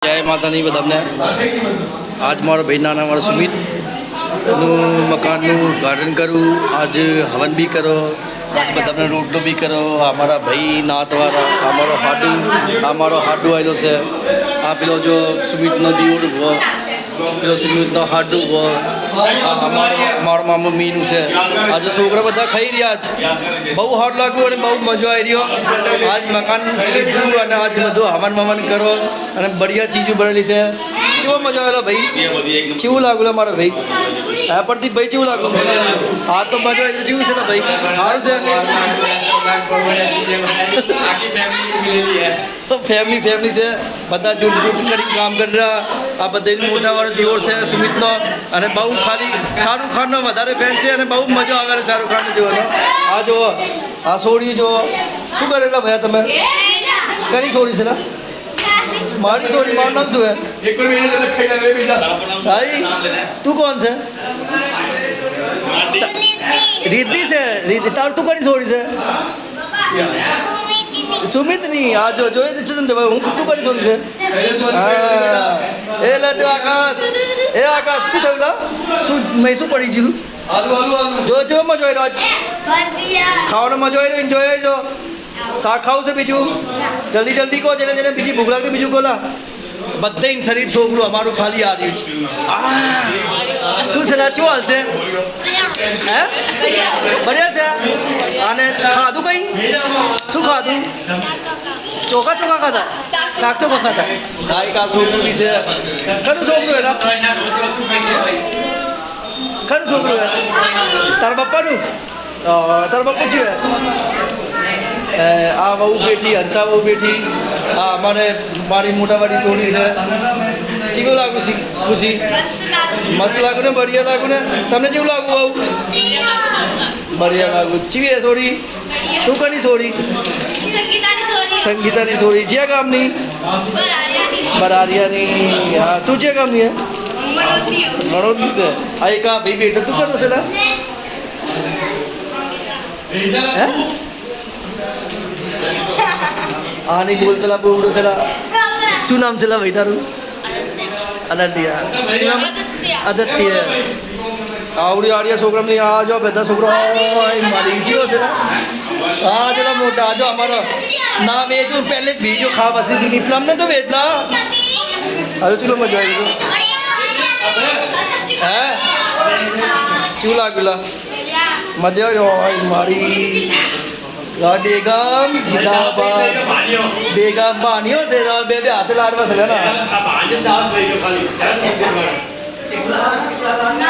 जय माता दी बदमने आज मारो भाई नाना मारो सुमित मकान गार्डन करूँ आज हवन भी करो आज बदमने रोटलो भी करो हमारा भाई नात वाला हमारो हाडू आइलो से आप लो जो सुमित न दियोर वो लो सुमित न हाडू वो हमारो मामू मीनू से आज छोकरा बता खाई रही आज बहु हार्ड लागू और बहु मजा आई रही आज मकान लीधु और आज બધું હવન મવન કરો અને बढ़िया चीज़ों बनेली से કેવો મજા આવેલો ભાઈ કેવું લાગેલો મારો ભાઈ આ પરથી ભાઈ કેવું લાગુ આ તો મજા આવી જેવું છે ને ભાઈ સારું છે તો ફેમિલી છે બધા જૂટ કરી કામ કરી રહ્યા આ બધા મોટા વાળો દિયોર છે સુમિતનો અને બહુ ખાલી શાહરુખ ખાનનો વધારે ફેન છે અને બહુ મજા આવે છે શાહરુખ ખાનને જોવાનો આ જુઓ આ સોડી જુઓ શું કરેલા ભયા તમે કઈ સોડી છે ને मारी सोरी मार नाम શું भाई तू कौन से रिद्धि से रिद्धि तार तू करी सोरी से सुमित नहीं आज जो जो हूँ तू करी सोरी से ए लड्डू आकाश શું થયું શું મેં શું પડી ગયું જો જો મજો આવ્યો આજ ખાવાનો મજો આવ્યો એન્જોય આવ્યો શાક ખાવું છે બીજું જલ્દી કહો જેને બીજી ભૂખ લાગતી બીજું બોલા બધે શરીર છોકરું અમારું ખાલી આ રહ્યું છે શું છે શું હાલ છે હે બઢિયા છે અને ખાધું કઈ શું ખાધું ચોખા ખાધા શાક ચોખા ખાધા દાઈ કા છોકરું બી છે ખરું છોકરું એના ખરું છોકરું તારા પપ્પાનું તારા પપ્પા છે आ बहू बेटी हंसा बहू बेटी हाँ हमारे मारी मोटावाड़ी सोनी से चीको लागू सी खुशी मस्त लागू ने बढ़िया लागू ने तमने जेव लागू आऊ बढ़िया लागू चीवी है सोरी तू कनी सोरी संगीता नी सोरी जे काम नहीं बरारिया नहीं हाँ तू जे काम नहीं है गणोती से आई का भाई बेटा तू करो से ना हैं आनी बोलतला बोवडो सेला શું નામ છે લા ભાઈ તારું અનંતિયા આદત્ય આવડી આડિયા છોકરા ને આ જો બધા છોકરા મારી જીઓ છે આ જોલા મોટા જો અમારો નામ એ જો પહેલે બીજો ખાવા વસી દીની પ્લમ ને તો વેચલા હવે ચલો મજા આવી હે શું લાગેલા મજા આવી મારી देगाम जिंदाबाद देगाम बानियो से दाल बेबे हाथ लाड़ बस ना